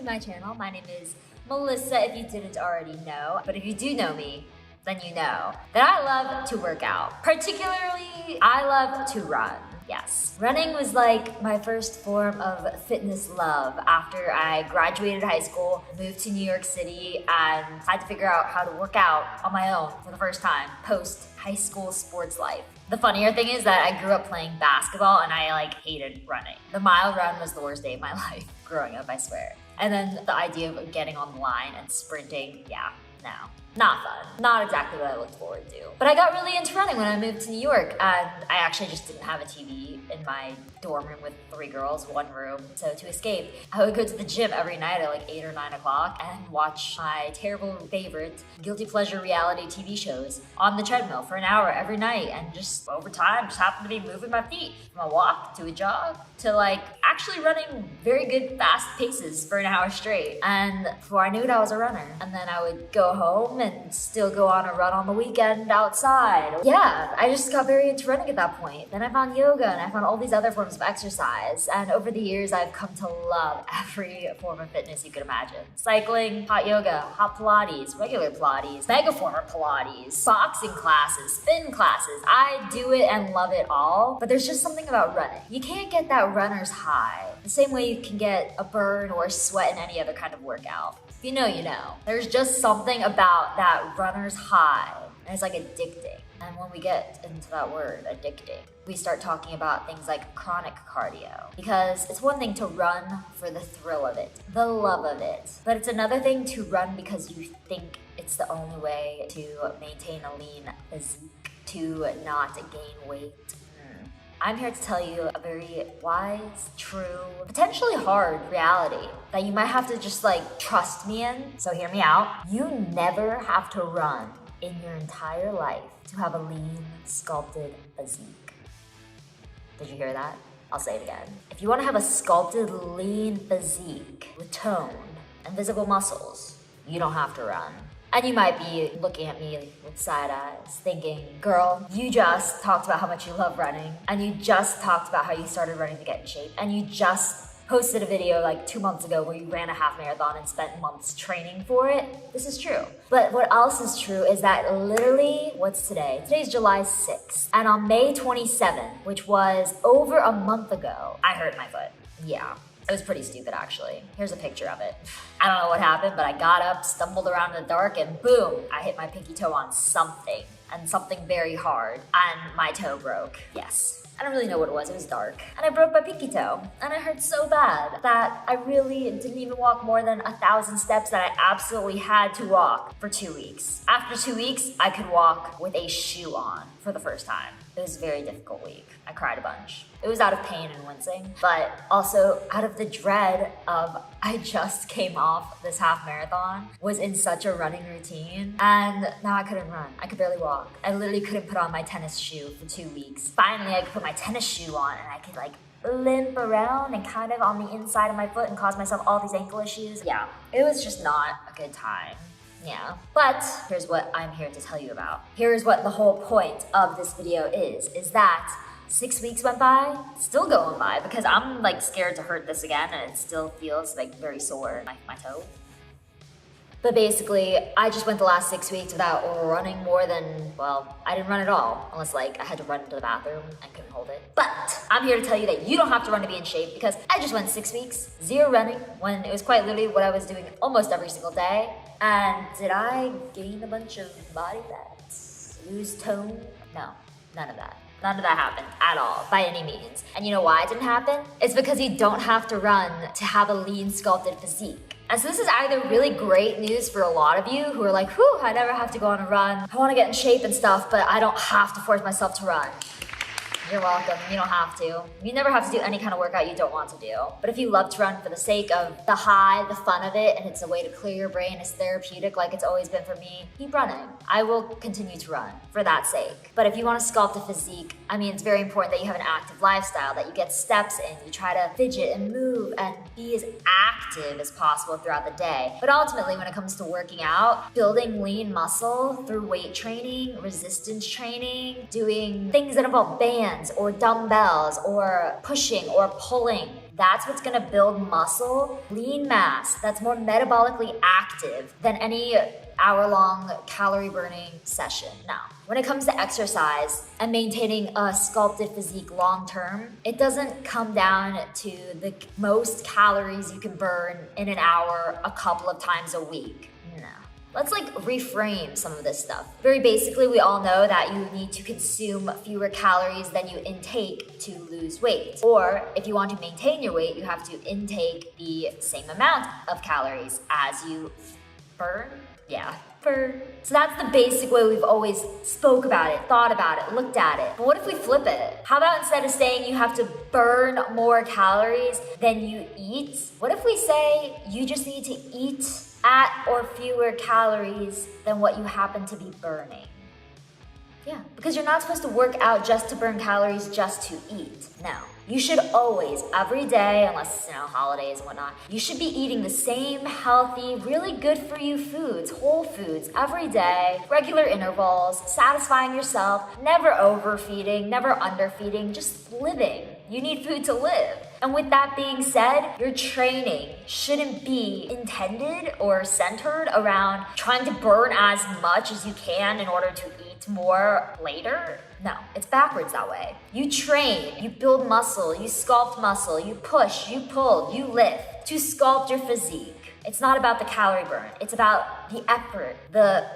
to my channel. My name is Melissa, if you didn't already know. But if you do know me, then you know that I love to work out. Particularly, I love to run. Yes. Running was like my first form of fitness love after I graduated high school, moved to New York City, and had to figure out how to work out on my own for the first time post high school sports life. The funnier thing is that I grew up playing basketball and I hated running. The mile run was the worst day of my life growing up, I swear. And then the idea of getting on the line and sprinting, yeah, no. Not fun. Not exactly what I looked forward to. But I got really into running when I moved to New York, and I actually just didn't have a TV in my dorm room with 3 girls, 1 room. So to escape, I would go to the gym every night at 8 or 9 o'clock and watch my terrible favorite guilty pleasure reality TV shows on the treadmill for an hour every night, and just over time just happened to be moving my feet from a walk to a jog to actually running very good fast paces for an hour straight. And before I knew it, I was a runner. And then I would go home and still go on a run on the weekend outside. Yeah, I just got very into running at that point. Then I found yoga and I found all these other forms of exercise. And over the years, I've come to love every form of fitness you could imagine. Cycling, hot yoga, hot Pilates, regular Pilates, Megaformer Pilates, boxing classes, spin classes. I do it and love it all. But there's just something about running. You can't get that runner's high the same way you can get a burn or a sweat in any other kind of workout. If you know, you know. There's just something about that runner's high, and it's addicting. And when we get into that word, addicting, we start talking about things like chronic cardio. Because it's one thing to run for the thrill of it, the love of it. But it's another thing to run because you think it's the only way to maintain a lean physique, to not gain weight. I'm here to tell you a very wise, true, potentially hard reality that you might have to just trust me in. So hear me out. You never have to run in your entire life to have a lean, sculpted physique. Did you hear that? I'll say it again. If you want to have a sculpted, lean physique with tone and visible muscles, you don't have to run. And you might be looking at me with side eyes, thinking, girl, you just talked about how much you love running, and you just talked about how you started running to get in shape, and you just posted a video 2 months ago where you ran a half marathon and spent months training for it. This is true. But what else is true is that literally, what's today? Today's July 6th. And on May 27th, which was over a month ago, I hurt my foot. Yeah. It was pretty stupid, actually. Here's a picture of it. I don't know what happened, but I got up, stumbled around in the dark, and boom, I hit my pinky toe on something, and something very hard, and my toe broke. Yes. I don't really know what it was dark. And I broke my pinky toe, and it hurt so bad that I really didn't even walk more than 1,000 steps that I absolutely had to walk for 2 weeks. After 2 weeks, I could walk with a shoe on for the first time. It was a very difficult week. I cried a bunch. It was out of pain and wincing, but also out of the dread of I just came off this half marathon, was in such a running routine, and now I couldn't run. I could barely walk. I literally couldn't put on my tennis shoe for 2 weeks. Finally, I could put my tennis shoe on and I could limp around and kind of on the inside of my foot and cause myself all these ankle issues. Yeah, it was just not a good time. Yeah, but here's what I'm here to tell you about. Here's what the whole point of this video is that 6 weeks went by, still going by, because I'm scared to hurt this again, and it still feels very sore, my toe. But basically, I just went the last 6 weeks without running more than, well, I didn't run at all, unless I had to run to the bathroom and couldn't hold it. But I'm here to tell you that you don't have to run to be in shape, because I just went 6 weeks, 0 running, when it was quite literally what I was doing almost every single day. And did I gain a bunch of body fat? Lose tone? No, none of that. None of that happened at all, by any means. And you know why it didn't happen? It's because you don't have to run to have a lean, sculpted physique. And so this is either really great news for a lot of you who are whew, I never have to go on a run. I want to get in shape and stuff, but I don't have to force myself to run. You're welcome. You don't have to. You never have to do any kind of workout you don't want to do. But if you love to run for the sake of the high, the fun of it, and it's a way to clear your brain, it's therapeutic like it's always been for me, keep running. I will continue to run for that sake. But if you want to sculpt a physique, it's very important that you have an active lifestyle, that you get steps in, you try to fidget and move and be as active as possible throughout the day. But ultimately, when it comes to working out, building lean muscle through weight training, resistance training, doing things that involve bands or dumbbells or pushing or pulling, That's what's gonna build muscle, lean mass, that's more metabolically active than any hour-long calorie burning session. Now, when it comes to exercise and maintaining a sculpted physique long-term, it doesn't come down to the most calories you can burn in an hour a couple of times a week. No. Let's reframe some of this stuff. Very basically, we all know that you need to consume fewer calories than you intake to lose weight. Or if you want to maintain your weight, you have to intake the same amount of calories as you burn. Yeah, burn. So that's the basic way we've always spoke about it, thought about it, looked at it. But what if we flip it? How about instead of saying you have to burn more calories than you eat, what if we say you just need to eat at or fewer calories than what you happen to be burning? Yeah, because you're not supposed to work out just to burn calories, just to eat. No, you should always, every day, unless, holidays and whatnot, you should be eating the same healthy, really good for you foods, whole foods, every day, regular intervals, satisfying yourself, never overfeeding, never underfeeding, just living. You need food to live. And with that being said, your training shouldn't be intended or centered around trying to burn as much as you can in order to eat more later. No, it's backwards that way. You train, you build muscle, you sculpt muscle, you push, you pull, you lift to sculpt your physique. It's not about the calorie burn. It's about the effort, the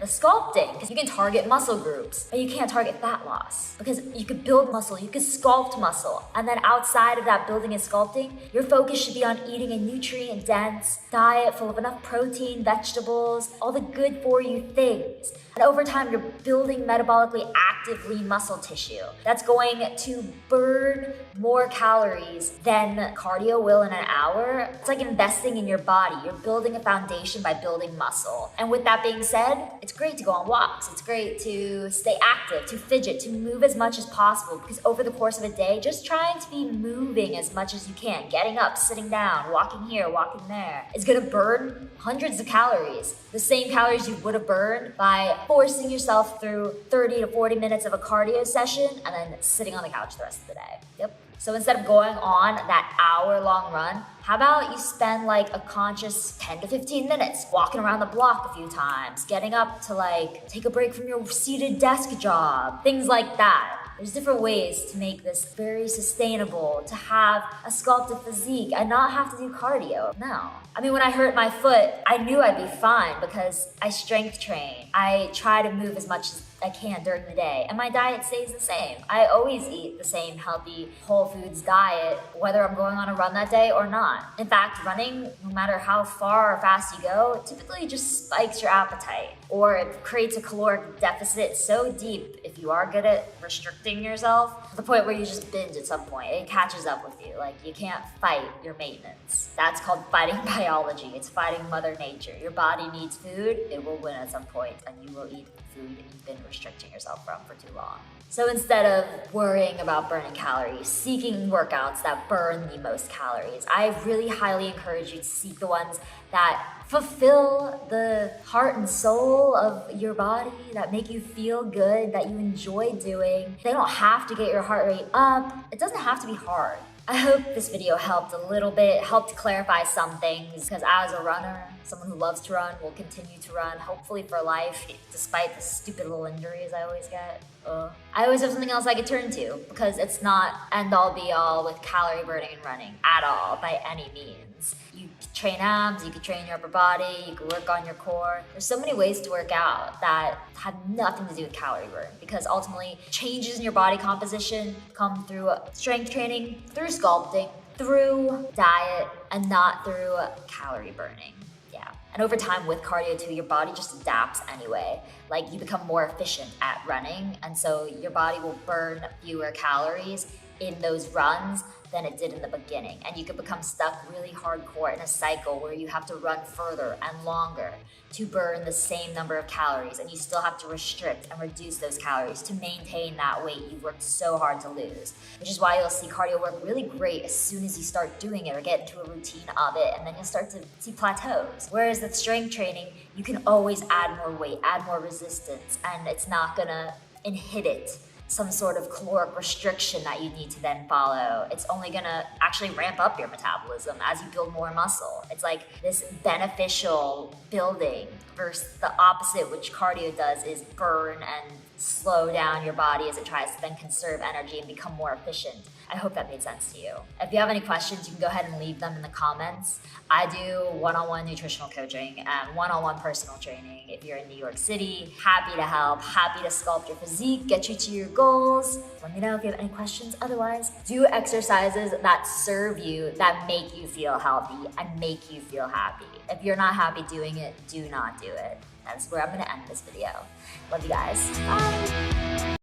sculpting. Because you can target muscle groups, but you can't target fat loss. Because you could build muscle, you could sculpt muscle. And then outside of that building and sculpting, your focus should be on eating a nutrient-dense diet full of enough protein, vegetables, all the good for you things. And over time, you're building metabolically active lean muscle tissue that's going to burn more calories than cardio will in an hour. It's like investing in your body. You're building a foundation by building muscle. And with that being said, it's great to go on walks. It's great to stay active, to fidget, to move as much as possible, because over the course of a day, just trying to be moving as much as you can, getting up, sitting down, walking here, walking there, is gonna burn hundreds of calories. The same calories you would have burned by forcing yourself through 30 to 40 minutes of a cardio session and then sitting on the couch the rest of the day. Yep. So instead of going on that hour-long run, how about you spend a conscious 10 to 15 minutes walking around the block a few times, getting up to take a break from your seated desk job, things like that. There's different ways to make this very sustainable, to have a sculpted physique and not have to do cardio. No. I mean, when I hurt my foot, I knew I'd be fine because I strength train. I try to move as much as I can during the day, and my diet stays the same. I always eat the same healthy whole foods diet, whether I'm going on a run that day or not. In fact, running, no matter how far or fast you go, typically just spikes your appetite, or it creates a caloric deficit so deep if you are good at restricting yourself, to the point where you just binge at some point. It catches up with you. You can't fight your maintenance. That's called fighting biology. It's fighting Mother Nature. Your body needs food, it will win at some point, and you will eat food you've been restricting yourself from for too long. So instead of worrying about burning calories, seeking workouts that burn the most calories, I really highly encourage you to seek the ones that fulfill the heart and soul of your body, that make you feel good, that you enjoy doing. They don't have to get your heart rate up. It doesn't have to be hard. I hope this video helped a little bit, helped clarify some things, because as a runner, someone who loves to run, will continue to run, hopefully for life, despite the stupid little injuries I always get. I always have something else I could turn to, because it's not end-all be-all with calorie burning and running at all, by any means. You could train abs, you could train your upper body, you could work on your core. There's so many ways to work out that have nothing to do with calorie burn, because ultimately changes in your body composition come through strength training, through sculpting, through diet, and not through calorie burning. And over time with cardio too, your body just adapts anyway. You become more efficient at running, and so your body will burn fewer calories in those runs than it did in the beginning. And you could become stuck really hardcore in a cycle where you have to run further and longer to burn the same number of calories, and you still have to restrict and reduce those calories to maintain that weight you've worked so hard to lose. Which is why you'll see cardio work really great as soon as you start doing it or get into a routine of it, and then you'll start to see plateaus. Whereas with strength training, you can always add more weight, add more resistance, and it's not gonna inhibit some sort of caloric restriction that you need to then follow. It's only gonna actually ramp up your metabolism as you build more muscle. It's like this beneficial building versus the opposite, which cardio does, is burn and slow down your body as it tries to then conserve energy and become more efficient. I hope that made sense to you. If you have any questions, you can go ahead and leave them in the comments. I do one-on-one nutritional coaching and one-on-one personal training. If you're in New York City, happy to help, happy to sculpt your physique, get you to your goals. Let me know if you have any questions. Otherwise, do exercises that serve you, that make you feel healthy and make you feel happy. If you're not happy doing it, do not do it. That's where I'm gonna end this video. Love you guys. Bye.